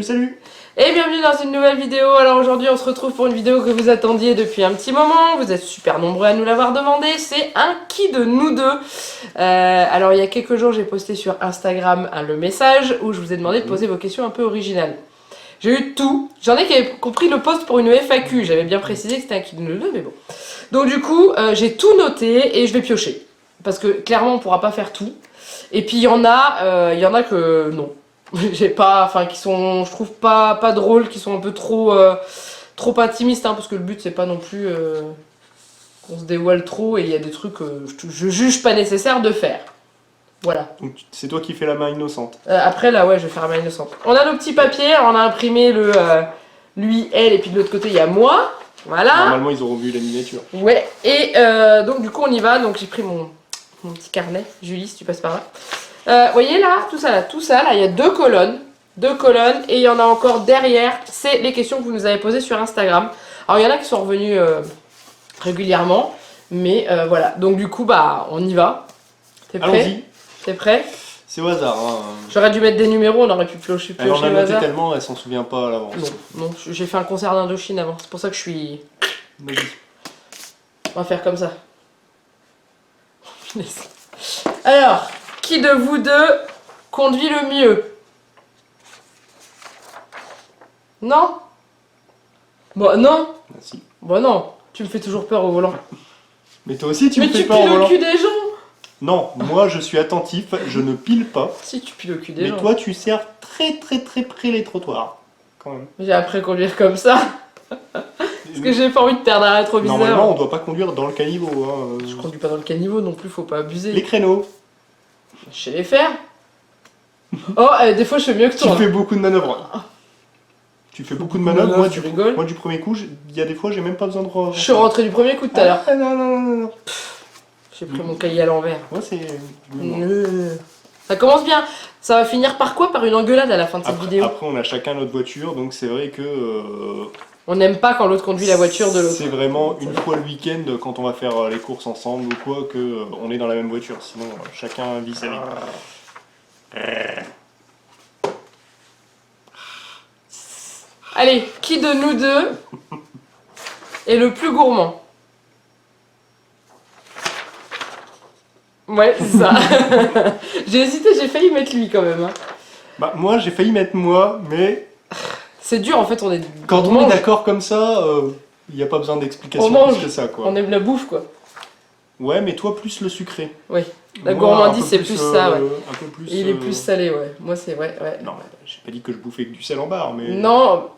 Salut. Et bienvenue dans une nouvelle vidéo. Alors aujourd'hui on se retrouve pour une vidéo que vous attendiez depuis un petit moment. Vous êtes super nombreux à nous l'avoir demandé. C'est un qui de nous deux. Alors il y a quelques jours j'ai posté sur Instagram le message où je vous ai demandé de poser vos questions un peu originales. J'ai eu tout. J'en ai qui avaient compris le post pour une FAQ. J'avais bien précisé que c'était un qui de nous deux, mais bon. Donc du coup j'ai tout noté et je vais piocher. Parce que clairement on pourra pas faire tout. Et puis il y en a que non. J'ai pas, enfin qui sont, je trouve pas drôles, qui sont un peu trop intimistes, hein, parce que le but c'est pas non plus qu'on se dévoile trop et il y a des trucs que je juge pas nécessaire de faire. Voilà. Donc c'est toi qui fais la main innocente. Après là ouais je vais faire la main innocente. On a nos petits papiers, on a imprimé le lui, elle et puis de l'autre côté il y a moi. Voilà. Normalement ils auront vu la miniature. Ouais et donc du coup on y va, donc j'ai pris mon petit carnet. Julie si tu passes par là. Vous voyez là, tout ça là, il y a deux colonnes, et il y en a encore derrière, c'est les questions que vous nous avez posées sur Instagram. Alors il y en a qui sont revenus régulièrement, mais voilà, donc du coup bah on y va. T'es prêt? Allons-y. T'es prêt? C'est au hasard. Hein. J'aurais dû mettre des numéros, on aurait pu piocher Elle en a au noté hasard. tellement, elle s'en souvient pas à l'avance. Non, j'ai fait un concert d'Indochine avant, c'est pour ça que je suis... Vas-y. On va faire comme ça. Alors... Qui de vous deux conduit le mieux? Non? Bon, non. Merci. Bon, non. Tu me fais toujours peur au volant. Mais toi aussi tu me Mais fais tu peur au piles au volant. cul des gens. Non, moi je suis attentif, je ne pile pas. Si, tu piles au cul des Mais gens. toi tu serres très près les trottoirs. Quand même. J'ai appris à conduire comme ça. Parce que j'ai pas envie de perdre un rétroviseur. Normalement on doit pas conduire dans le caniveau. Hein. Je conduis pas dans le caniveau non plus, faut pas abuser. Les créneaux. Je sais les faire. Oh, des fois je fais mieux que Tu toi. fais beaucoup de manœuvres. Tu fais beaucoup de Beaucoup de manœuvres. manœuvres, tu rigoles. Moi du premier coup, il y a des fois j'ai même pas besoin de... Je suis rentré du premier coup tout à l'heure. Ah, non. J'ai pris mon cahier à l'envers. Moi c'est... Ça commence bien. Ça va finir par quoi? Par une engueulade à la fin de cette vidéo. Après on a chacun notre voiture, donc c'est vrai que... On n'aime pas quand l'autre conduit la voiture de l'autre. C'est vraiment une fois le week-end quand on va faire les courses ensemble ou quoi que on est dans la même voiture. Sinon chacun vit sa vie. Allez, qui de nous deux est le plus gourmand? Ouais, c'est ça. J'ai hésité, j'ai failli mettre lui quand même. Hein. Bah moi j'ai failli mettre moi, mais C'est dur en fait, on est... quand on est d'accord comme ça, il n'y a pas besoin d'explication mange. plus que ça quoi. On aime la bouffe quoi. Ouais, mais toi plus le sucré. Oui, la Moi, gourmandise un peu c'est plus ça, ouais. Un peu plus... Et il est plus salé, ouais. Moi c'est ouais. Non, j'ai pas dit que je bouffais que du sel en barre, mais... Non,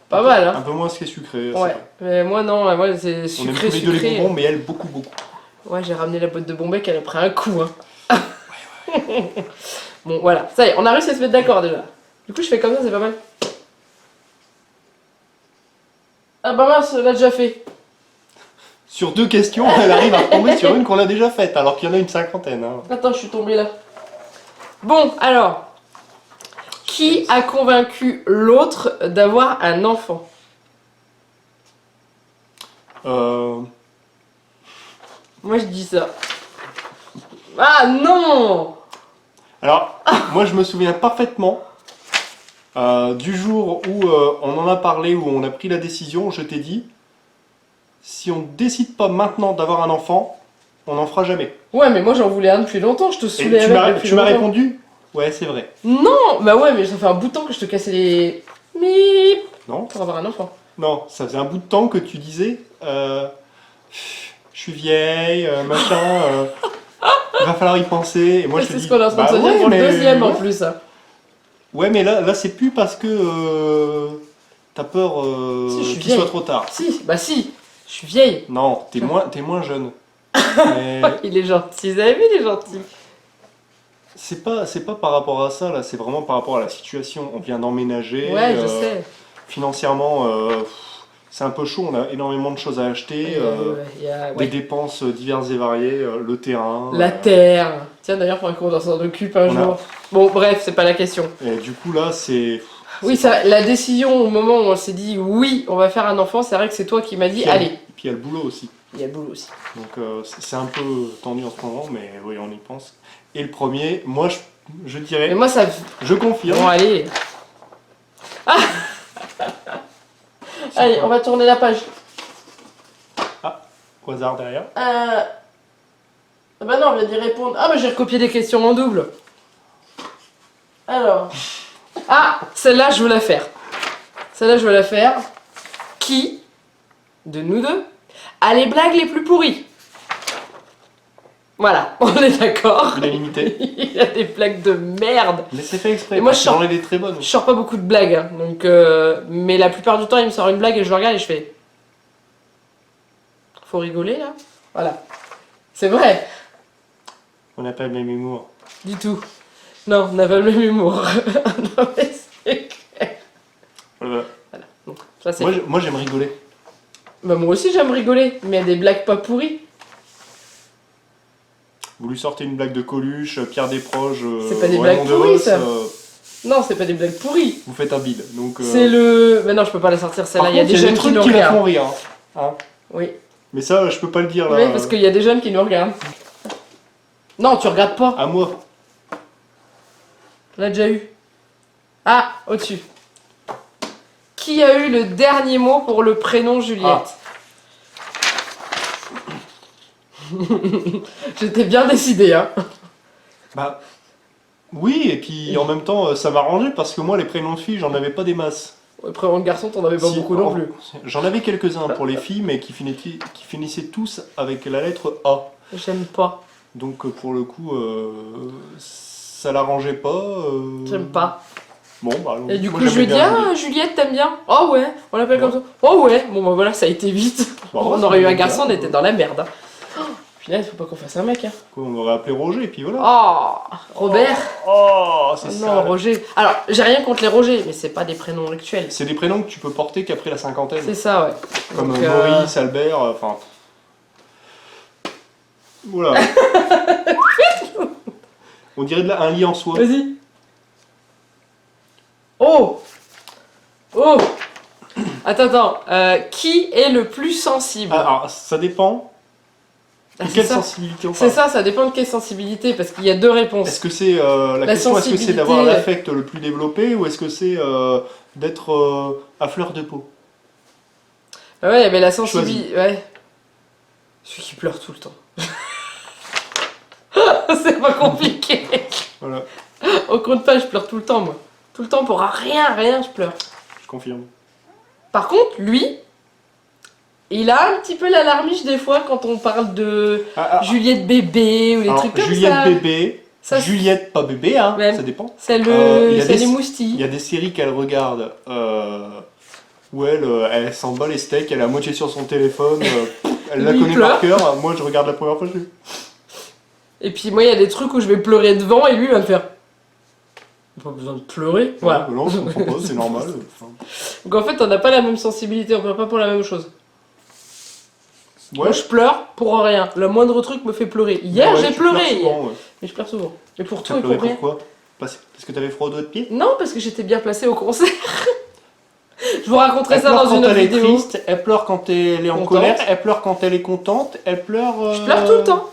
pas mal hein. Un peu moins ce qui est sucré. Ouais, mais moi non, moi c'est On aime sucré, tous les deux les sucré. bonbons, mais elle beaucoup. Ouais, j'ai ramené la boîte de Bombay qu'elle a pris un coup. Hein. Bon, voilà, ça y est, on a réussi à se mettre d'accord déjà. Du coup, je fais comme ça, c'est pas mal. Ah bah mince, on l'a déjà fait. Sur deux questions, elle arrive à tomber sur une qu'on a déjà faite, alors qu'il y en a une cinquantaine. Hein. Attends, je suis tombée là. Bon, alors. Qui a convaincu l'autre d'avoir un enfant? Moi, je dis ça. Ah non! Alors, moi je me souviens parfaitement du jour où on en a parlé, où on a pris la décision, je t'ai dit, si on décide pas maintenant d'avoir un enfant, on n'en fera jamais. Ouais, mais moi j'en voulais un depuis longtemps, je te Et saoulais avec depuis tu m'as longtemps. répondu? Ouais, c'est vrai. Non! Bah ouais, mais ça fait un bout de temps que je te cassais les... Mip Non? pour avoir un enfant. Non, ça faisait un bout de temps que tu disais, je suis vieille, machin, il va falloir y penser. Et moi je te C'est dis, ce qu'on est en train de se dire ouais, pour le mais- deuxième en ouais. plus. Hein. Ouais, mais là c'est plus parce que t'as peur Si, je suis qu'il vieille. soit trop tard. Si, bah si, je suis vieille. Non, t'es moins jeune. Mais Il est gentil, vous avez vu, il est gentil. c'est pas par rapport à ça, là, c'est vraiment par rapport à la situation. On vient d'emménager. Ouais, je sais. Financièrement, c'est un peu chaud, on a énormément de choses à acheter. Il y a, Des ouais. dépenses diverses et variées, le terrain. La terre. Tiens, d'ailleurs, faudrait qu'on s'en occupe un On a- jour. Bon, bref, c'est pas la question. Et du coup, là, c'est. Oui, ça, la décision au moment où on s'est dit oui, on va faire un enfant, c'est vrai que c'est toi qui m'as dit allez. Et puis il y a le boulot aussi. Il y a le boulot aussi. Donc c'est un peu tendu en ce moment, mais oui, on y pense. Et le premier, moi je Mais dirais, moi, ça. je confirme. Bon, allez. Allez, on va tourner la page. Au hasard derrière. Bah non, on vient d'y répondre. Ah, bah j'ai recopié des questions en double. Alors. Ah, celle-là, je veux la faire. Celle-là, je veux la faire. Qui, de nous deux, a les blagues les plus pourries? Voilà, on est d'accord. Il est limité. Il y a des blagues de merde. Mais c'est fait exprès. Et moi, parce que j'en ai des très bonnes. Je sors pas beaucoup de blagues, hein, donc, mais la plupart du temps, il me sort une blague et je le regarde et je fais. Faut rigoler là? Voilà. C'est vrai, On n'a pas le même humour. du tout. Non, on n'a pas le même humour. Non, mais c'est clair. Voilà. Voilà. Donc, ça, c'est... Moi j'aime rigoler. Bah, moi aussi j'aime rigoler, mais il y a des blagues pas pourries. Vous lui sortez une blague de Coluche, Pierre Desproges, C'est pas des Raymond blagues pourries, DeVos, ça. Non, c'est pas des blagues pourries. vous faites un bide. Donc, C'est le. Mais non, je peux pas la sortir celle-là. Par Il y a contre, des jeunes qui trucs nous qui la font regardent. rire. Hein. Oui. Mais ça, je peux pas le dire là. Oui, parce qu'il y a des jeunes qui nous regardent. Non, tu regardes pas. À moi. On l'a déjà eu. Ah, au-dessus. Qui a eu le dernier mot pour le prénom Juliette? J'étais bien décidée, hein. Bah. Oui, et puis en même temps, ça m'arrangeait parce que moi, les prénoms de filles, j'en avais pas des masses. Le prénom de garçon, t'en avais pas Si, beaucoup non plus. J'en avais quelques-uns pour les filles, mais qui finissaient tous avec la lettre A. J'aime pas. Donc pour le coup, ça l'arrangeait pas. J'aime pas. Bon, bah, Et du moi, coup, je j'aimais lui dis, bien ah, Juliette, t'aimes bien? Oh ouais, on l'appelle comme ça. Oh ouais, bon bah voilà, ça a été vite. Bah, On ça aurait eu un me garçon, on bien. était dans la merde. Oh, punaise, faut pas qu'on fasse un mec, hein. Quoi, on aurait appelé Roger, et puis voilà. Oh, Robert. Oh, c'est Non, ça. Roger. Alors, j'ai rien contre les Roger, mais c'est pas des prénoms actuels. C'est des prénoms que tu peux porter qu'après la cinquantaine. C'est ça, ouais. Comme Donc, Maurice, Albert, enfin. Voilà. On dirait un lit en soie. Vas-y. Oh. Oh. Attends. Qui est le plus sensible? Alors, ça dépend. Ah, De c'est quelle ça. sensibilité on C'est parle. ça dépend de quelle sensibilité, parce qu'il y a deux réponses. Est-ce que c'est la question, est-ce que c'est sensibilité. d'avoir l'affect le plus développé ou est-ce que c'est d'être à fleur de peau? Ouais, mais la sensibilité. Ouais. Celui qui pleure tout le temps. C'est pas compliqué. Voilà, Au compte pas, je pleure tout le temps, moi. Tout le temps pour rien, je pleure. je confirme. Par contre, lui, il a un petit peu l'alarmiche des fois quand on parle de Juliette bébé ou des Alors, trucs comme Juliette ça. bébé, Ça, Juliette pas bébé, hein, Même. ça dépend. C'est il y le, a c'est des- les Il moustilles. y a des séries qu'elle regarde où elle s'en bat les steaks, elle est à moitié sur son téléphone, elle la Lui, il connaît pleure. par cœur. Moi, je regarde la première fois, je fais, Et puis moi, il y a des trucs où je vais pleurer devant et lui il va me faire. Pas besoin de pleurer. Voilà. Ouais, non, je comprends pas, c'est normal. Enfin, Donc en fait, on n'a pas la même sensibilité, on pleure pas pour la même chose. ouais. Moi, je pleure pour rien. Le moindre truc me fait pleurer. Hier, Ouais, j'ai tu pleures pleuré. souvent, ouais. Mais je pleure souvent. Mais pour Tu tout as et pleuré pour rien. pourquoi? Parce que t'avais froid au doigt de pied? Non, parce que j'étais bien placée au concert. Je vous raconterai Elle ça pleure dans quand une autre elle est vidéo. triste, elle pleure quand elle est en Contente. colère, elle pleure quand elle est contente, elle pleure... Je pleure tout le temps.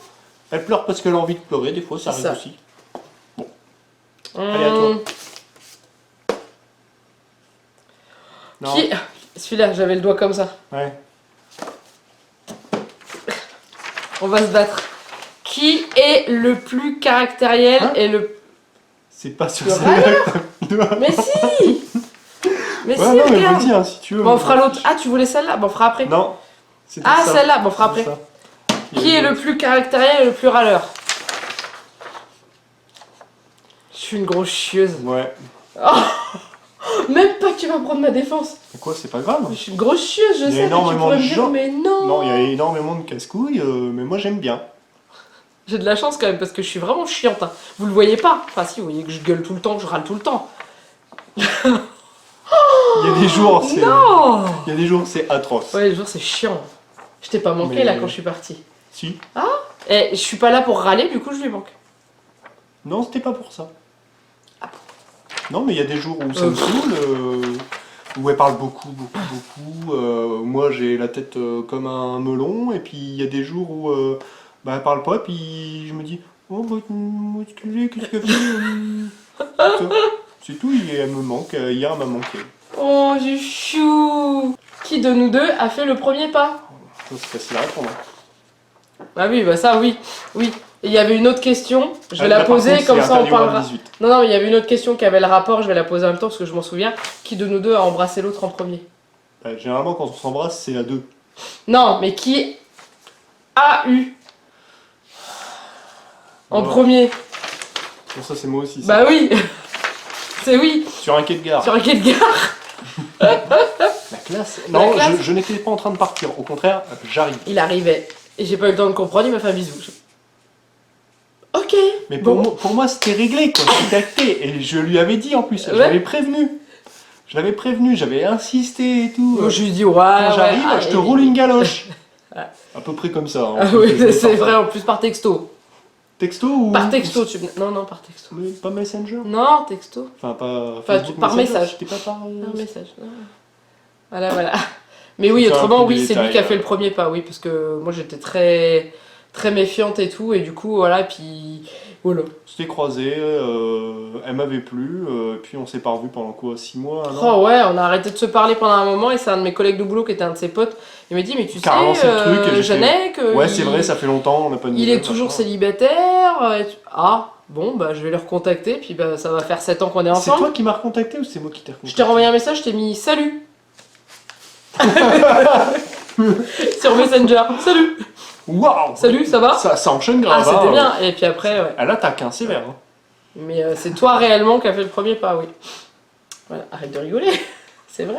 Elle pleure parce qu'elle a envie de pleurer, des fois ça C'est arrive ça. aussi. Allez, à toi. Non. Qui... Celui-là, j'avais le doigt comme ça. Ouais. On va se battre. Qui est le plus caractériel Hein et le... C'est pas sur Le celle-là que t'as- Mais si. Mais Ouais, si, non, mais regarde. vas-y, hein, si tu veux. Bon, on fera l'autre. Ah, tu voulais celle-là? Bon, on fera après. Non. C'était Ah, ça. celle-là, bon, on fera C'était après. ça. Qui est le plus caractériel et le plus râleur? Je suis une grosse chieuse. Ouais. Même pas que tu vas prendre ma défense. Mais quoi, c'est pas grave. Je suis une grosse chieuse, je Il y a sais, mais tu énormément pourrais de me dire, gens. mais non. Non, il y a énormément de casse-couilles, mais moi j'aime bien. J'ai de la chance quand même, parce que je suis vraiment chiante. Hein. Vous le voyez pas? Enfin si, vous voyez que je gueule tout le temps, que je râle tout le temps. Il y a des jours, c'est... Non. Il y a des jours, c'est atroce. Ouais, le jour c'est chiant. Je t'ai pas manqué Mais- là quand je suis partie. Si. Et je suis pas là pour râler, du coup je lui manque. Non, c'était pas pour ça. Ah Non, mais il y a des jours où ça me saoule, où elle parle beaucoup. Moi, j'ai la tête comme un melon, et puis il y a des jours où elle parle pas, et puis je me dis, oh, bah, excusez, qu'est-ce qu'elle fait C'est tout, elle me manque. Hier, elle m'a manqué. Oh, du chou. Qui de nous deux a fait le premier pas? C'est facile à répondre. Ah oui, bah ça, oui. Oui. Et il y avait une autre question, je vais Là, la par poser, contre, comme c'est ça on interdit au moins de parlera. 18. Non, non, mais il y avait une autre question qui avait le rapport, je vais la poser en même temps parce que je m'en souviens. Qui de nous deux a embrassé l'autre en premier? Généralement, quand on s'embrasse, c'est à deux. Non, mais qui a eu en Oh. premier? Bon, ça, c'est moi aussi. Ça. Bah oui. C'est oui. Sur un quai de gare. Sur un quai de gare. La classe. La Non, classe. je n'étais pas en train de partir. Au contraire, j'arrive. Il arrivait. Et j'ai pas eu le temps de comprendre, il m'a fait un bisou. Ok. Mais bon. pour moi, c'était réglé, quoi. C'était acté. Et je lui avais dit en plus. Je Ouais. l'avais prévenu. J'avais insisté et tout. Moi, je lui dis ouais. Quand j'arrive, ouais, je ah, te et- roule une galoche. Ouais. À peu près comme ça. Hein, Ah oui, c'est vrai, en plus par texto. Texto ou. Par texto, tu. Non, non, par texto. Mais pas Messenger. Non, texto. Enfin, pas. Enfin, Facebook par Messenger, message. C'était pas par. Un message. Non. Voilà, voilà. Mais oui, Faut faire un autrement, peu oui, des c'est lui détails, qui a fait le premier pas, oui, parce que moi j'étais très, très méfiante et tout, et du coup, voilà, puis voilà. C'était croisé, elle m'avait plu, puis on s'est pas revus pendant quoi, 6 mois, un an. Oh ouais, on a arrêté de se parler pendant un moment, et c'est un de mes collègues de boulot qui était un de ses potes. Il m'a dit, mais tu Qui a relancé sais, le truc, et j'ai fait, Jeannec, Ouais, il- c'est vrai, ça fait longtemps, on n'a pas de il nouvelles, est toujours machin. célibataire. Ah, bon, bah je vais le recontacter, puis bah ça va faire 7 ans qu'on est C'est ensemble. toi qui m'as recontacté ou c'est moi qui t'ai recontacté? Je t'ai renvoyé un message, je t'ai mis salut sur Messenger. Salut, Waouh! salut, ça va? Ça enchaîne Ah, grave. c'était hein. bien. Et puis après, ouais. Ah, là, t'as qu'un sévère. Hein. Mais c'est toi réellement qui a fait le premier pas, oui. Voilà, arrête de rigoler, c'est vrai.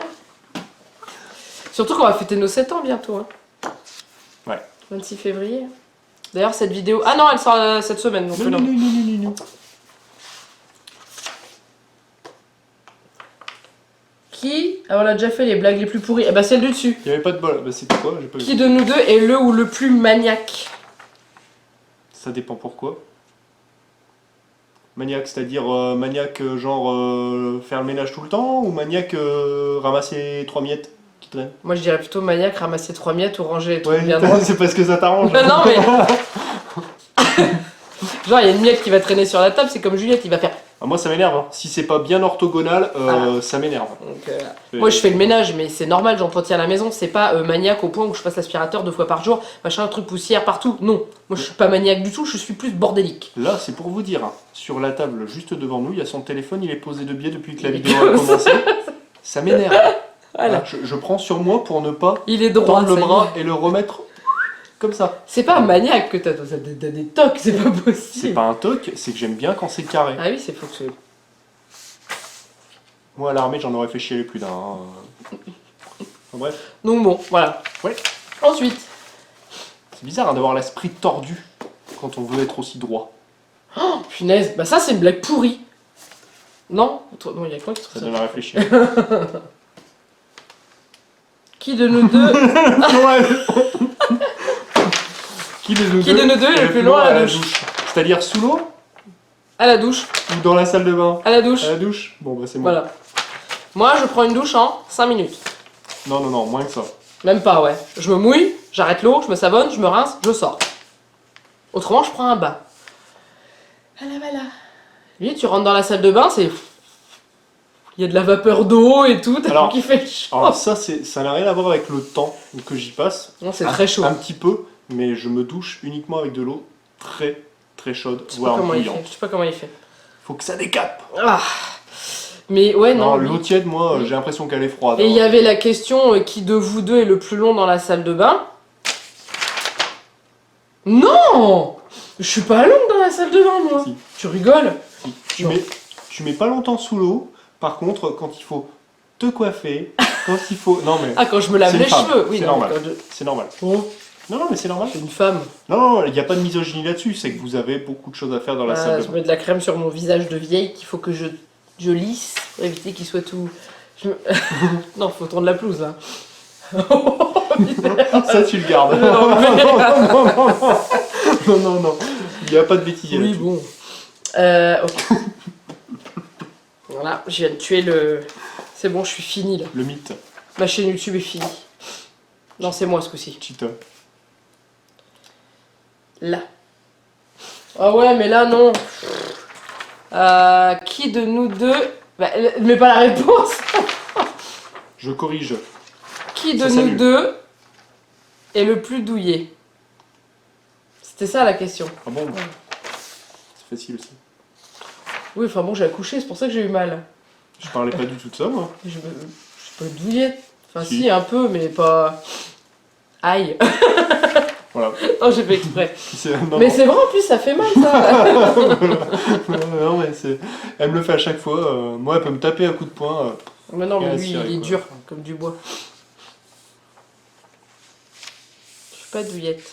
Surtout qu'on va fêter nos 7 ans bientôt. Hein. Ouais. 26 février. D'ailleurs, cette vidéo. Ah non, elle sort cette semaine. Donc Non, non, non. non, non, non, non. Qui. Ah, on a déjà fait les blagues les plus pourries. Eh bah, celle du dessus. Il y avait pas de bol. Bah, c'était quoi? J'ai pas Qui vu. de nous deux est le ou le plus maniaque? Ça dépend pourquoi. Maniaque, c'est-à-dire maniaque genre faire le ménage tout le temps ou maniaque ramasser 3 miettes qui traînent? Moi, je dirais plutôt maniaque, ramasser 3 miettes ou ranger les trucs Ouais, bien droits. c'est parce que ça t'arrange. Non, mais. Genre, il y a une miette qui va traîner sur la table, c'est comme Juliette, il va faire. Ah, moi ça m'énerve, hein. Si c'est pas bien orthogonal, ça m'énerve. Donc, moi je fais le ménage, mais c'est normal, j'entretiens la maison, c'est pas maniaque au point où je passe l'aspirateur 2 fois par jour, machin, un truc poussière partout. Non, moi je suis pas maniaque du tout, je suis plus bordélique. Là c'est pour vous dire, hein. Sur la table juste devant nous, il y a son téléphone, il est posé de biais depuis que la Il est vidéo a comme commencé. Ça m'énerve. Voilà. Hein, je prends sur moi pour ne pas Il est droit. tendre le ça y est. bras et le remettre comme ça. C'est pas un maniaque que t'as des tocs, c'est pas C'est possible. pas un toc, c'est que j'aime bien quand c'est carré. Ah oui, c'est faux que c'est. Moi à l'armée j'en aurais fait chier plus d'un. Hein. Enfin, bref, Donc bon, voilà. Ouais. Ensuite, c'est bizarre hein, d'avoir l'esprit tordu quand on veut être aussi droit. oh, punaise, bah ça c'est une blague pourrie. Non, non, il y a quoi qui trouve Ça ça? donne à réfléchir. Qui de nous deux Qui de nous Qui de nous deux est le plus loin à la douche? C'est-à-dire sous l'eau À la douche, ou dans la salle de bain? à la douche. À la douche? Bon bah c'est moi. Voilà. Moi je prends une douche en 5 minutes. Non, non, non, moins que ça. Même pas, ouais. Je me mouille, j'arrête l'eau, je me savonne, je me rince, je sors. Autrement, je prends un bain. Voilà, voilà. Lui, tu rentres dans la salle de bain, c'est. Il y a de la vapeur d'eau et tout, t'as Alors- tout qui fait chaud. Alors ça n'a rien à voir avec le temps que j'y passe. Non, c'est très chaud. Un petit peu, mais je me douche uniquement avec de l'eau très très chaude, Je sais pas voire comment il bouillante. fait. Je sais pas comment il fait. Faut que ça décape. Ah. Mais ouais, non. Non, lui- l'eau tiède, moi, Oui. j'ai l'impression qu'elle est froide. Et il y hein. avait la question qui de vous deux est le plus long dans la salle de bain? Non! Je suis pas longue dans la salle de bain, moi. Si. Tu rigoles? Tu Non. mets pas longtemps sous l'eau. Par contre, quand il faut te coiffer, quand il faut... Non mais Ah, quand je me lave C'est les une femme, cheveux, oui, c'est non, normal. quand je- c'est normal. Oh, Non, non, mais c'est normal. c'est une femme. Non, il n'y a pas de misogynie là-dessus. C'est que vous avez beaucoup de choses à faire dans la Ah, salle de je bain. mets de la crème sur mon visage de vieille qu'il faut que je lisse pour éviter qu'il soit tout. je me- non, faut tourner la pelouse là. Ça, tu le gardes. Non, mais- non, non, non, non. Non, non, non. Il n'y a pas de bêtises Oui, là-dessus. bon. Ok. Voilà, je viens de tuer le. C'est bon, je suis fini là. Le mythe. Ma chaîne YouTube est finie. Non, c'est moi ce coup-ci. Cheetah. Là. Ah ouais, mais là non. Qui de nous deux. Bah, mais pas la réponse. Je corrige. Qui de Ça nous s'annule. deux est le plus douillet? C'était ça la question. Ah bon? C'est facile aussi. Oui, enfin bon, j'ai accouché, c'est pour ça que j'ai eu mal. Je parlais pas du tout de ça, moi. Je suis pas douillette. Enfin, Si. si, un peu, mais pas. Aïe. Voilà. Non, j'ai fait exprès. Non, Mais non. c'est vrai, en plus, ça fait mal, ça. Non, mais c'est... Elle me le fait à chaque fois. Moi, elle peut me taper à coups de poing. Mais non, mais Ouais, lui, c'est vrai, il est quoi. dur, comme du bois. Je suis pas douillette.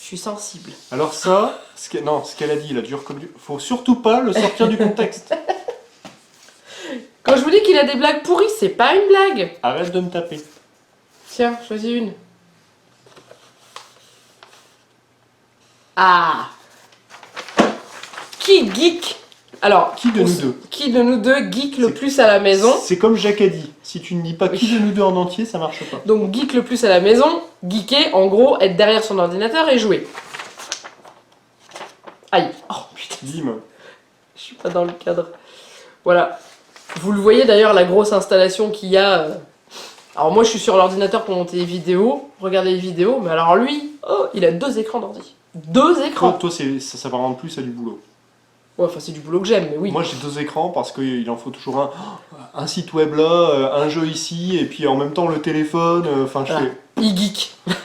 Je suis sensible. Alors ça, ce qu'elle a dit, là, dur comme du... Faut surtout pas le sortir du contexte. Quand je vous dis qu'il a des blagues pourries, c'est pas une blague. Arrête de me taper. Tiens, choisis une. Ah. Qui geek? Alors, Qui de nous deux? Qui de nous deux geek le C'est- plus à la maison? C'est comme Jacques a dit. Si tu ne dis pas Oui. qui de nous deux en entier, ça marche pas. Donc, geek le plus à la maison, geeker, en gros, être derrière son ordinateur et jouer. Aïe. Oh putain, Bim. je suis pas dans le cadre. Voilà. Vous le voyez d'ailleurs, la grosse installation qu'il y a. Alors, moi, je suis sur l'ordinateur pour monter les vidéos, regarder les vidéos, mais alors lui, oh, il a 2 écrans d'ordi. 2 écrans. Toi ça s'apparente plus à du boulot. Ouais, enfin, c'est du boulot que j'aime, mais oui. Moi, j'ai 2 écrans parce qu'il en faut toujours un site web là, un jeu ici, et puis en même temps le téléphone. Enfin, je Ah. fais. Il geek. Donc,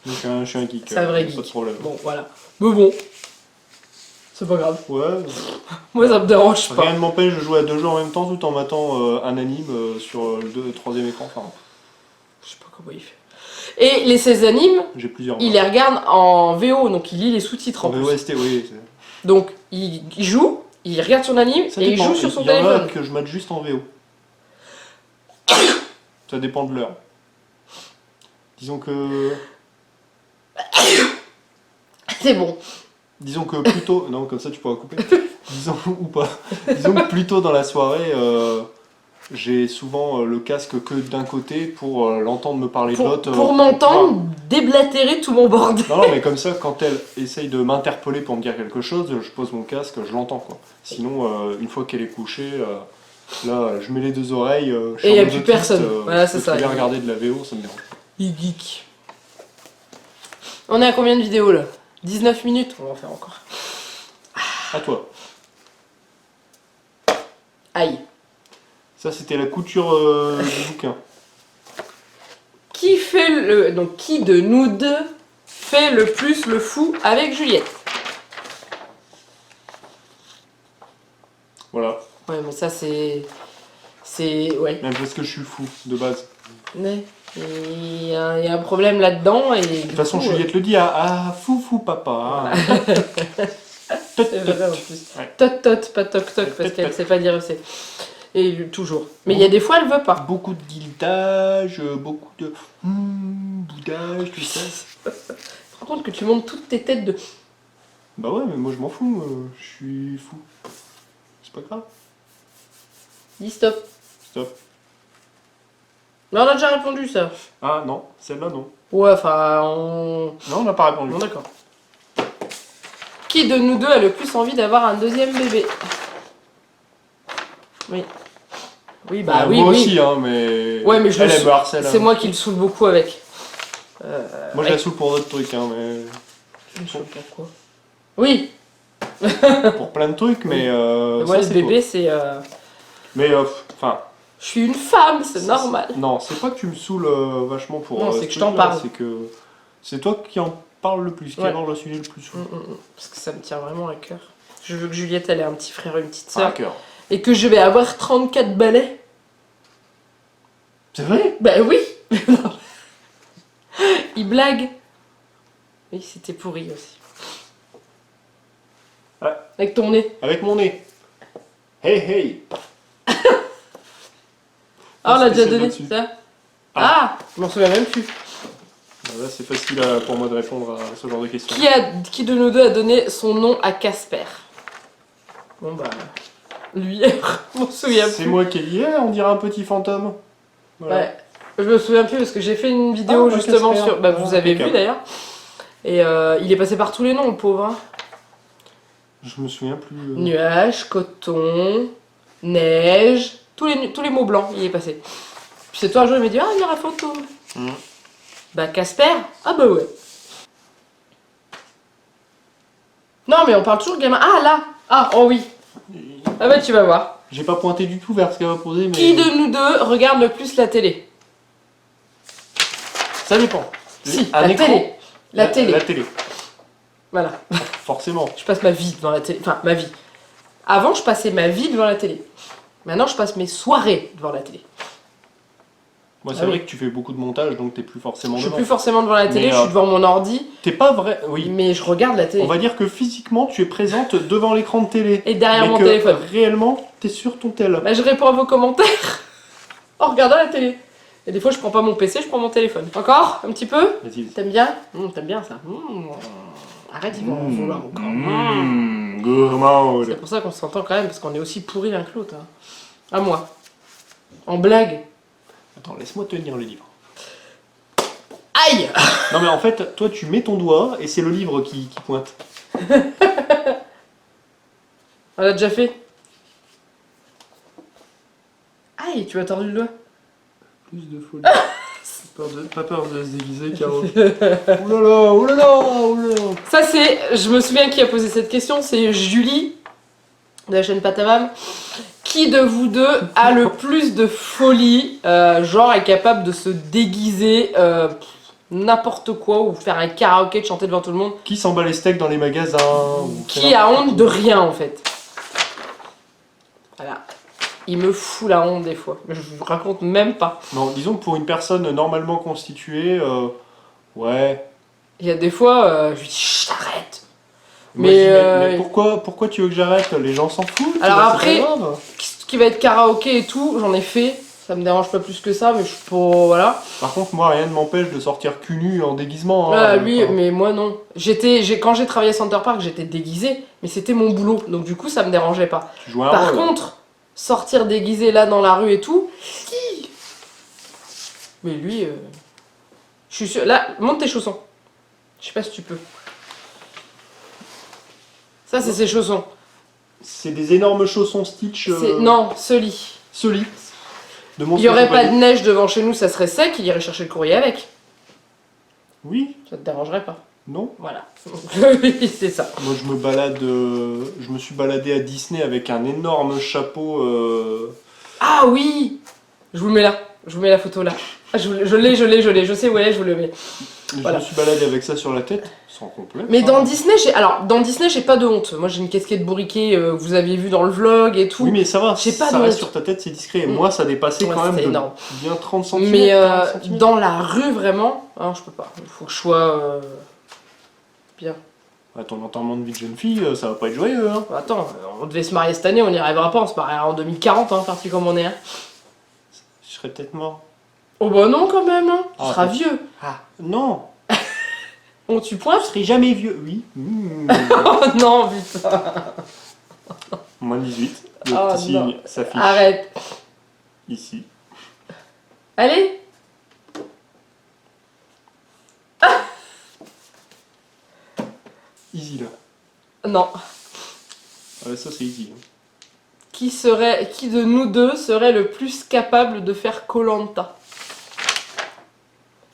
je suis un geek. C'est un vrai Pas geek. de problème. Bon, voilà. Mais bon. C'est pas grave. Ouais. Moi, ça me dérange pas. Rien ne m'empêche de jouer à 2 jeux en même temps tout en matant un anime sur le troisième écran. Enfin, Je sais pas comment il fait. Et les 16 animes, j'ai plusieurs. il les regarde en VO, donc il lit les sous-titres en En plus. VOST, oui. Donc il joue, il regarde son anime Ça et il dépend. joue sur son Il y en a téléphone. que je mate juste en VO. Ça dépend de l'heure. Disons que C'est bon. plutôt... Non, comme ça tu pourras couper. Disons ou pas. Disons que plutôt dans la soirée, j'ai souvent le casque que d'un côté pour l'entendre me parler de Pour, l'autre. pour m'entendre déblatérer tout mon bordel. Non, mais comme ça, quand elle essaye de m'interpeller pour me dire quelque chose, je pose mon casque, je l'entends quoi. Sinon, une fois qu'elle est couchée, là, je mets les 2 oreilles. Je suis Et en y a mode plus autiste, personne. Voilà, c'est je peux ça. très bien regarder de la VO, ça me dérange pas. Il geek. On est à combien de vidéos là? 19 minutes, on va en faire encore. À toi. Aïe. Ça, c'était la couture du bouquin. Donc qui de nous deux fait le plus le fou avec Juliette? Voilà. Ouais, mais ça c'est... Ouais. Même parce que je suis fou, de base. Mais il y a un problème là-dedans et... De toute façon, Juliette le dit, fou papa. Tot, C'est vrai en tot. plus. Ouais. Tot, pas toc toc, parce qu'elle sait pas dire c'est. Et toujours. Mais il y a des fois, elle veut pas. Beaucoup de guiltage, beaucoup de boudage, tout ça. Tu te rends compte que tu montes toutes tes têtes de... Bah ouais, mais moi je m'en fous, je suis fou. C'est pas grave. Dis stop. Stop. Mais on a déjà répondu ça. Ah non, celle-là non. Ouais, enfin, on... Non, on n'a pas répondu. Bon, d'accord. Qui de nous deux a le plus envie d'avoir un deuxième bébé? Oui. Oui, bah oui, moi oui. aussi, hein, mais. Ouais, mais je elle, le elle me harcèle. C'est hein. moi qui le saoule beaucoup avec. Moi je la saoule pour d'autres trucs, hein, mais. Je le saoule pourquoi? Oui. Pour plein de trucs, mais. Moi, ça, le c'est bébé, toi. c'est... Mais, enfin. Je suis une femme, c'est normal. Non, c'est pas que tu me saoules vachement pour. Non, ce c'est que je t'en truc-là, parle. C'est que. C'est toi qui en parles le plus, qui Ouais. aborde le sujet le plus souvent. Parce que ça me tient vraiment à cœur. Je veux que Juliette, elle ait un petit frère et une petite Ah, à sœur. cœur. Et que je vais avoir 34 balais. C'est vrai? Bah oui. Il blague. Oui, c'était pourri aussi. Ouais. Avec ton nez. Avec mon nez. Hey hey! Ah, on l'a c'était déjà celle donné, d'au-dessus. ça. Ah, je m'en souviens même plus. Là, c'est facile pour moi de répondre à ce genre de questions. Qui de nous deux a donné son nom à Casper? Bon bah... Lui, je m'en souviens plus. C'est moi qui ai dit, on dirait un petit fantôme. Voilà. Ouais. Je me souviens plus parce que j'ai fait une vidéo Ah, bah, justement Casper. sur... Bah vous Ah, avez vu impeccable. d'ailleurs. Et il est passé par tous les noms, le pauvre. Hein. Je me souviens plus. Nuages, coton, neige, tous les mots blancs, il est passé. Puis c'est toi un jour, il m'a dit, ah, il y aura fantôme. Mm. Bah, Casper, ah bah ouais. Non, mais on parle toujours gamin. Ah, là. Ah, oh oui. Ah bah, tu vas voir. J'ai pas pointé du tout vers ce qu'elle va poser, mais... Qui de nous deux regarde le plus la télé? Ça dépend. Si, Un la écran. télé. La télé. La télé, Voilà. forcément. Je passe ma vie devant la télé. Enfin, ma vie. Avant, je passais ma vie devant la télé. Maintenant, je passe mes soirées devant la télé. Moi, c'est Ah vrai oui. que tu fais beaucoup de montage, donc t'es plus forcément Je suis devant. plus forcément devant la télé, Mais, je suis devant mon ordi, T'es pas vrai... Oui. mais je regarde la télé. On va dire que physiquement, tu es présente devant l'écran de télé. Et derrière mais mon que téléphone. réellement, t'es sur ton tel. Bah, je réponds à vos commentaires en regardant la télé. Et des fois, je prends pas mon PC, je prends mon téléphone. Encore? Un petit peu? Vas-y. T'aimes bien? T'aimes bien ça? Arrête, ils vont en vouloir encore. Gourmand. C'est pour ça qu'on s'entend quand même, parce qu'on est aussi pourris l'un que l'autre. Hein. À moi. En blague. Attends, laisse-moi tenir le livre. Aïe! Non mais en fait, toi tu mets ton doigt et c'est le livre qui pointe. On l'a déjà fait. Aïe, tu m'as tordu le doigt. Plus de folie. Pas peur de se déguiser, Caro. Oulala, oulala, oulala. Ça c'est, je me souviens qui a posé cette question, c'est Julie de la chaîne Patamam. Qui de vous deux a le plus de folie, genre est capable de se déguiser n'importe quoi ou faire un karaoké, de chanter devant tout le monde? Qui s'en bat les steaks dans les magasins ou Qui a honte de rien en fait? Voilà. Il me fout la honte des fois. Je vous raconte même pas. Non, disons que pour une personne normalement constituée, ouais. Il y a des fois, je lui dis chut, arrête. Moi, Mais, je dis, mais pourquoi tu veux que j'arrête? Les gens s'en foutent. Alors là, c'est après, pas grave. qui va être karaoké et tout, j'en ai fait. Ça me dérange pas plus que ça, mais je suis pas. Voilà. Par contre, moi, rien ne m'empêche de sortir cul nu en déguisement. Ah, hein, lui, enfin. mais moi non. Quand j'ai travaillé à Center Park, j'étais déguisée, mais c'était mon boulot. Donc du coup, ça me dérangeait pas. Tu joues un Par rôle. contre, sortir déguisé là dans la rue et tout. Mais lui, je suis sûr. Là, monte tes chaussons. Je sais pas si tu peux. Ça, c'est ses chaussons. C'est des énormes chaussons Stitch. Non, Sully. Sully. De Il y aurait pas de neige devant chez nous, ça serait sec, il irait chercher le courrier avec. Oui, Ça te dérangerait pas. non. Voilà. Oui, c'est ça. Moi, je me suis baladé à Disney avec un énorme chapeau. Ah oui! Je vous le mets là. Je vous mets la photo là. Ah, je l'ai. Je sais où elle est, je vous le mets. Je Voilà. me suis baladé avec ça sur la tête, sans complet. Mais dans Disney, j'ai pas de honte. Moi, j'ai une casquette bourriquée, vous aviez vu dans le vlog et tout. Oui, mais ça va, J'ai pas ça de reste honte. sur ta tête, c'est discret. Mm. Moi, ça dépassait Ouais, quand même c'était de énorme. bien 30 cm. Mais dans la rue, vraiment, hein, je peux pas. Il faut que je sois bien. À ton enterrement de vie de jeune fille, ça va pas être joyeux, hein. Attends, on devait se marier cette année, on n'y arrivera pas, on se mariera en 2040, hein, parti comme on est. Hein. Je serais peut-être mort. Oh bah non quand même, hein. Tu Ah, seras bon. vieux. Ah, non, On tu je pointes? serai jamais vieux. Oui. Oh non, putain. Moins 18. Le Oh, petit non. signe s'affiche Arrête. ici. Allez. Easy, là. Non. Ah, ça, c'est easy. hein. Qui de nous deux serait le plus capable de faire Koh-Lanta?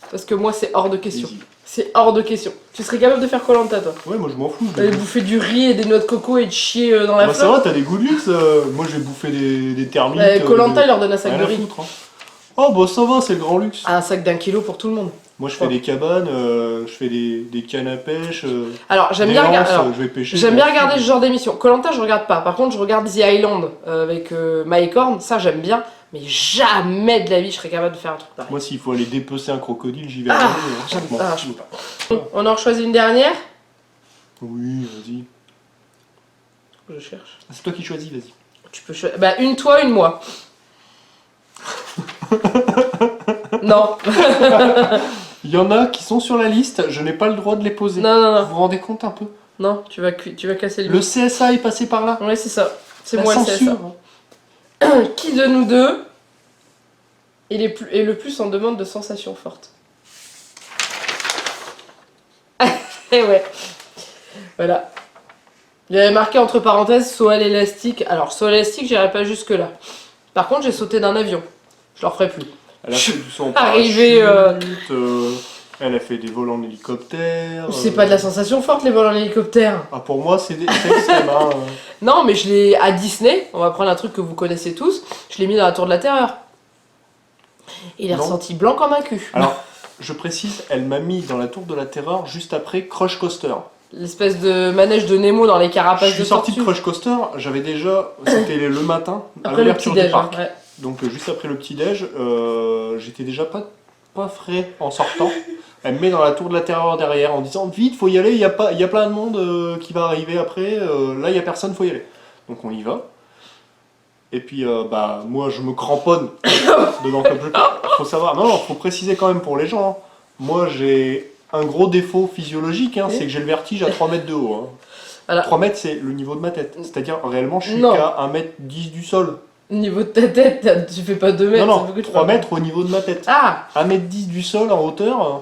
Parce que moi, c'est hors de question. Easy. C'est hors de question. Tu serais capable de faire Koh-Lanta, toi? Ouais, moi, je m'en fous. D'aller bouffer du riz et des noix de coco et de chier dans la Bah, ça flotte? va, t'as des goûts de luxe. Moi, je vais bouffer des termites. Koh-Lanta, il leur donne un sac rien de à riz. foutre, hein. Oh, bah, ça va, c'est le grand luxe. Un sac d'1 kilo pour tout le monde. Moi, je fais des cabanes, je fais des cannes à pêche. Alors, j'aime des bien regarder. lances, Alors, je vais pêcher. j'aime bien regarder ce genre d'émission. Koh-Lanta, je regarde pas. Par contre, je regarde The Island avec Mike Horn. Ça, j'aime bien. Mais jamais de la vie, je serais capable de faire un truc pareil. Moi, s'il faut aller dépecer un crocodile, j'y vais. Ah, aller, hein, j'aime franchement. pas. Je peux pas. On en choisit une dernière? Oui, vas-y. Je cherche. C'est toi qui choisis, vas-y. Tu peux choisir. Bah, une toi, une moi. Non. Il y en a qui sont sur la liste, je n'ai pas le droit de les poser. Non, non, Vous non. vous rendez compte un peu? Non, tu vas casser le Le CSA est passé par là. Ouais, c'est ça. C'est La moi le censure. CSA. Qui de nous deux est le plus en demande de sensations fortes? Eh ouais. Voilà. Il y avait marqué entre parenthèses saut à l'élastique. Alors, saut à l'élastique, j'irai pas jusque là. Par contre, j'ai sauté d'un avion. Je le referai plus. Elle a fait du saut en Arrivé, parachute, elle a fait des vols en hélicoptère. C'est pas de la sensation forte les vols en hélicoptère. Ah, pour moi, c'est extrême. Hein. Non, mais je l'ai à Disney, on va prendre un truc que vous connaissez tous, je l'ai mis dans la Tour de la Terreur. Il est Non. ressenti blanc comme un cul. Alors, je précise, elle m'a mis dans la tour de la terreur juste après Crush Coaster. L'espèce de manège de Nemo dans les Je carapaces suis de sorti de tortue. Crush Coaster, j'avais déjà, c'était le matin, à Après le l'ouverture petit du déj. parc. Ouais. Donc juste après le petit-déj, j'étais déjà pas frais en sortant. Elle me met dans la tour de la terreur derrière en disant vite, faut y aller, il y a plein de monde qui va arriver après, là il y a personne, faut y aller. Donc on y va. Et puis bah moi je me cramponne dedans comme je peux. Faut savoir, non, faut préciser quand même pour les gens. Hein. Moi j'ai un gros défaut physiologique, hein, Oui. c'est que j'ai le vertige à 3 mètres de haut. Hein. Voilà. 3 mètres c'est le niveau de ma tête. C'est-à-dire réellement je suis Non. qu'à 1m10 du sol. Au niveau de ta tête, tu fais pas 2 mètres. Non, c'est non, beaucoup de 3 fois. mètres au niveau de ma tête. Ah 1m10 du sol en hauteur,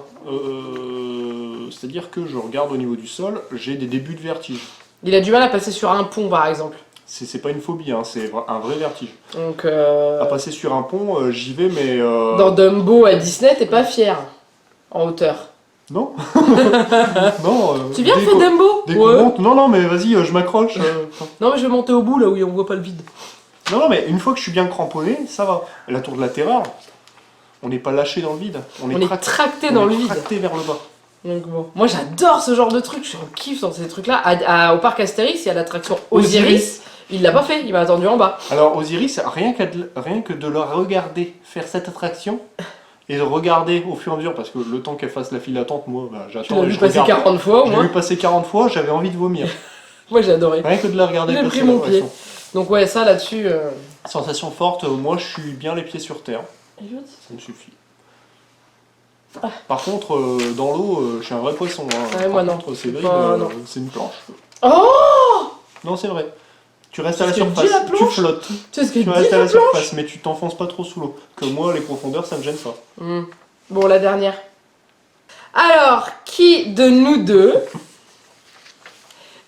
c'est-à-dire que je regarde au niveau du sol, j'ai des débuts de vertige. il a du mal à passer sur un pont par exemple. C'est pas une phobie, hein, c'est un vrai vertige. Donc À passer sur un pont, j'y vais, mais. dans Dumbo à Disney, t'es pas fier en hauteur. Non Non Tu viens dès fait qu'on- Dumbo Dès qu'on monte, non, non, mais vas-y, je m'accroche. Non mais je vais monter au bout là où on voit pas le vide. Non, non, mais une fois que je suis bien cramponné, ça va. La tour de la terreur, on n'est pas lâché dans le vide. On est tracté dans le vide. Tracté vers le bas. Donc bon. Moi j'adore ce genre de truc, je suis en kiff dans ces trucs là. Au parc Astérix, il y a l'attraction Osiris. Il l'a pas fait, il m'a attendu en bas. Alors Osiris, rien que de le regarder faire cette attraction et de regarder au fur et à mesure, parce que le temps qu'elle fasse la file d'attente, moi bah, Tu j'attends l'as et vu je passer regarde. 40 fois au Je l'ai moins. vu passer 40 fois, j'avais envie de vomir. Moi j'ai adoré. Rien que de la regarder J'ai passer pris mon l'attraction. Donc ouais, ça là-dessus. Sensation forte, moi je suis bien les pieds sur terre, ça me suffit. Par contre, dans l'eau, je suis un vrai poisson. Hein. Ouais, Par moi, non. contre, c'est C'est vrai, pas- non. c'est une planche. Oh Non, c'est vrai. Tu restes à la C'est ce que surface, dit la tu planche. flottes. Tu sais ce que Tu dit restes à la la planche surface, mais tu t'enfonces pas trop sous l'eau. Que moi, les profondeurs, ça me gêne pas. Bon, la dernière. Alors, qui de nous deux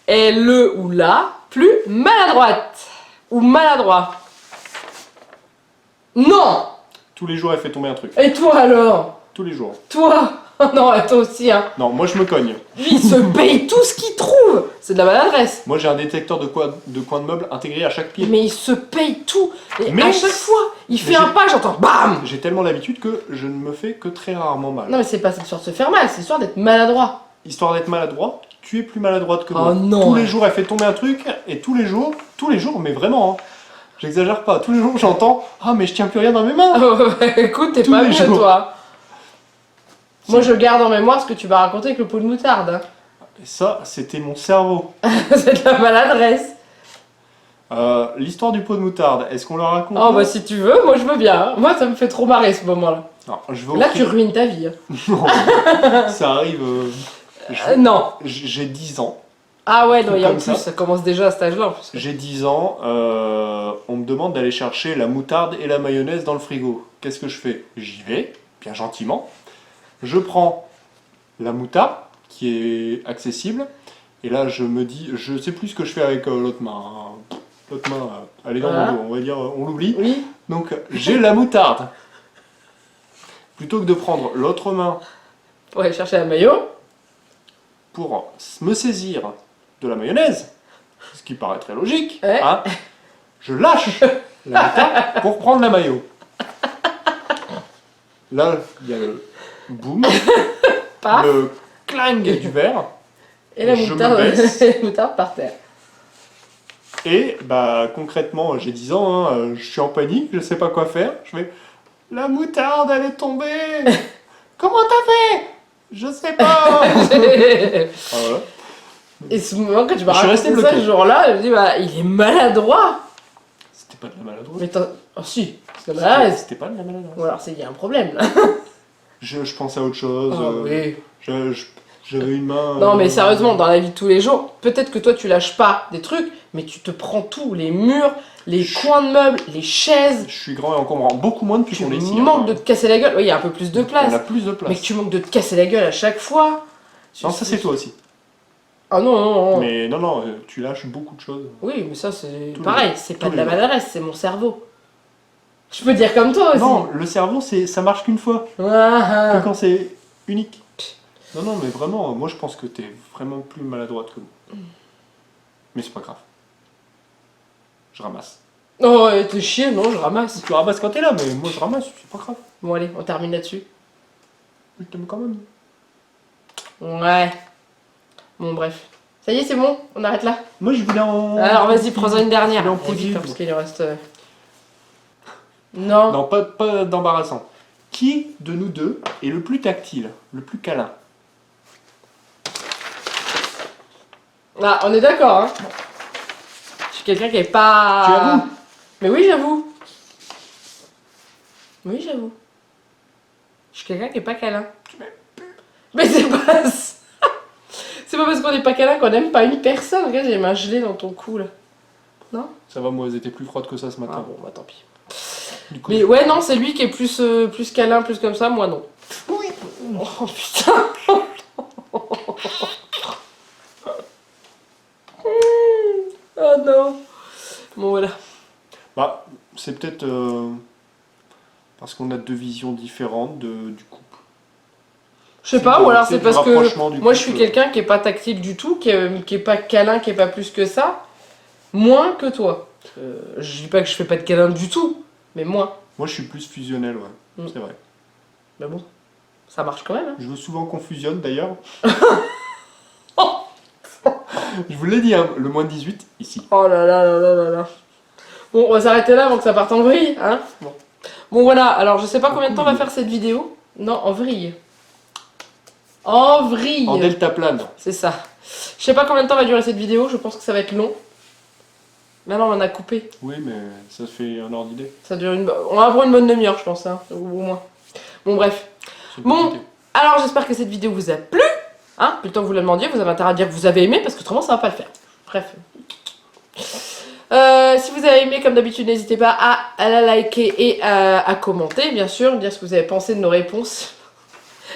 est le ou la plus maladroite ou maladroit? Non. Tous les jours, elle fait tomber un truc. Et toi alors? Tous les jours. Toi? Non, toi aussi, hein. Non, moi, je me cogne. Lui, il se paye tout ce qu'il trouve. C'est de la maladresse. Moi, j'ai un détecteur de coins de meubles intégré à chaque pied. Mais il se paye tout. Et Mais à chaque fois, il fait mais un pas, j'entends BAM. J'ai tellement l'habitude que je ne me fais que très rarement mal. Non, mais c'est pas histoire de se faire mal, c'est histoire d'être maladroit. Histoire d'être maladroit, tu es plus maladroite que Oh moi. non, tous ouais. les jours, elle fait tomber un truc, et tous les jours, mais vraiment, hein, j'exagère pas, tous les jours, j'entends « Ah, mais je tiens plus rien dans mes mains !» Écoute, t'es Tous pas les mieux, jours. toi. Moi, je garde en mémoire ce que tu vas raconter avec le pot de moutarde. Hein. Et ça, c'était mon cerveau. C'est de la maladresse. L'histoire du pot de moutarde, est-ce qu'on la raconte Oh, bah si tu veux, moi je veux bien. hein. Moi, ça me fait trop marrer ce moment-là. Non, je vais Là, au tu ruines ta vie. hein. Non, ça arrive... Non. J'ai 10 ans. Ah ouais, non, et en Comme plus, ça. ça. Commence déjà à cet âge-là. En plus. J'ai 10 ans, on me demande d'aller chercher la moutarde et la mayonnaise dans le frigo. Qu'est-ce que je fais? J'y vais, bien gentiment. Je prends la moutarde, qui est accessible, et là je me dis, je sais plus ce que je fais avec l'autre main. Hein. L'autre main, elle est dans Voilà. mon dos, on va dire, on l'oublie. Oui. Donc j'ai la moutarde. Plutôt que de prendre l'autre main Pour aller chercher la maillot. pour me saisir de la mayonnaise, ce qui paraît très logique, Ouais. hein, je lâche la moutarde pour prendre la mayo. Là, il y a le boum, Paf. le clang du verre, Et la je me moutarde, baisse. la moutarde par terre. et bah concrètement, j'ai 10 ans, hein, je suis en panique, je sais pas quoi faire. Je fais la moutarde, elle est tombée. Comment t'as fait? Je sais pas. Ah, voilà. Et ce moment, quand tu m'as Je suis resté raconté ça bloqué. ce jour-là, je me dis, bah, il est maladroit. C'était pas de la maladresse. Mais oh si, c'est de la maladresse. C'était pas de la maladresse. Ou alors, il y a un problème là. Je pensais à autre chose. Oh, oui. J'avais une main. Non mais sérieusement, dans la vie de tous les jours, peut-être que toi tu lâches pas des trucs, mais tu te prends tout, les murs, les coins de meubles, les chaises. Je suis grand et encombrant. Beaucoup moins depuis Tu qu'on est ici. manques hein. de te casser la gueule. Oui, il y a un peu plus de place. On a plus de place. Mais que tu manques de te casser la gueule à chaque fois. Non, ça c'est toi aussi. Ah non, non, non. Mais non, tu lâches beaucoup de choses. Oui, mais ça c'est Tous pareil, les- c'est pas tous de les la jours. maladresse, c'est mon cerveau. Je peux dire comme toi aussi. Non, le cerveau, ça marche qu'une fois. Ah, Que ah. quand c'est unique. Non, non, mais vraiment, moi je pense que t'es vraiment plus maladroite que moi. Mais c'est pas grave. Je ramasse. Oh, t'es chier, non, je ramasse. Tu ramasses quand t'es là, mais moi je ramasse, c'est pas grave. Bon, allez, on termine là-dessus. Je t'aime quand même. Ouais. Bon, bref. Ça y est, c'est bon, on arrête là. Moi je voulais en. Alors, vas-y, prends-en une dernière. Je voulais en Et poser vite, une. parce qu'il en reste. Non. Non, pas d'embarrassant. Qui de nous deux est le plus tactile, le plus câlin? Ah, on est d'accord, hein. Je suis quelqu'un qui est pas. Tu avoues? Mais oui, j'avoue. Oui, j'avoue. Je suis quelqu'un qui est pas câlin. Mais c'est pas ça. C'est pas parce qu'on est pas câlin qu'on aime pas une personne. Regarde, j'ai les mains gelées dans ton cou là. Non? Ça va, moi elles étaient plus froides que ça ce Ah matin. bon, bah tant pis. Du coup, Mais ouais, non, c'est lui qui est plus câlin, plus comme ça, moi non. oui. Oh putain. Oh non. Bon voilà. Bah, c'est peut-être parce qu'on a deux visions différentes du couple. Je sais pas, ou alors c'est du parce que rapprochement du moi je suis couple. quelqu'un qui est pas tactile du tout, qui est pas câlin, qui est pas plus que ça. Moins que toi. Je dis pas que je fais pas de câlin du tout, mais moins. Moi je suis plus fusionnel, ouais. Mm. C'est vrai. Mais bon, ça marche quand même. Hein. Je veux souvent qu'on fusionne d'ailleurs. Je vous l'ai dit, hein, le moins de 18, ici. Oh là là là là là là. Bon, on va s'arrêter là avant que ça parte en vrille, hein. Bon voilà, alors je sais pas combien de temps on va faire cette vidéo. Non, en vrille. En vrille. En deltaplane. C'est ça. Je sais pas combien de temps va durer cette vidéo, je pense que ça va être long. Maintenant on en a coupé. Oui, mais ça fait un ordre d'idée. Ça dure on va avoir une bonne demi-heure, je pense, hein, au moins. Bon, bref. C'est une Bon. bonne idée. Alors j'espère que cette vidéo vous a plu. Hein, plus le temps que vous la demandiez, vous avez intérêt à dire que vous avez aimé, parce que autrement ça va pas le faire. Bref. Si vous avez aimé, comme d'habitude, n'hésitez pas à la liker et à commenter, bien sûr, dire ce que vous avez pensé de nos réponses.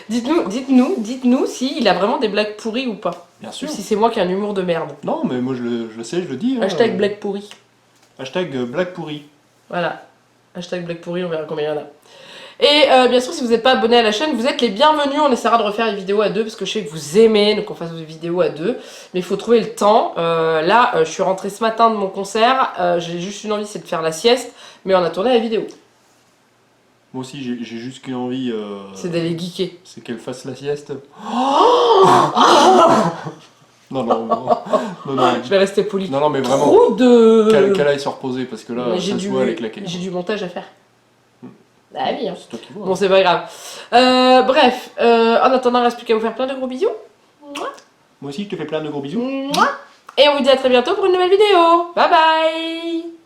Dites-nous si il a vraiment des blagues pourries ou pas. Bien Ou sûr. si c'est moi qui ai un humour de merde. Non, mais moi je le sais, je le dis. hein. Hashtag blague pourrie. Hashtag blague pourrie. Voilà. Hashtag blague pourrie, on verra combien il y en a. Et bien sûr, si vous n'êtes pas abonné à la chaîne, vous êtes les bienvenus. On essaiera de refaire les vidéos à deux parce que je sais que vous aimez donc on fasse des vidéos à deux. Mais il faut trouver le temps. Là, je suis rentrée ce matin de mon concert. J'ai juste une envie, c'est de faire la sieste. Mais on a tourné la vidéo. Moi aussi, j'ai juste qu'une envie. C'est d'aller geeker. C'est qu'elle fasse la sieste. Non, non, non. Non, non, Je vais rester poli. non, non, mais vraiment. Trop de... Qu'elle aille se reposer parce que là, Mais ça se voit avec la caméra. j'ai du montage à faire. Ah oui, hein. C'est toi qui vois. Bon, c'est pas grave. Bref, en attendant, il ne reste plus qu'à vous faire plein de gros bisous. Moi aussi, je te fais plein de gros bisous. Mouah. Et on vous dit à très bientôt pour une nouvelle vidéo. Bye bye.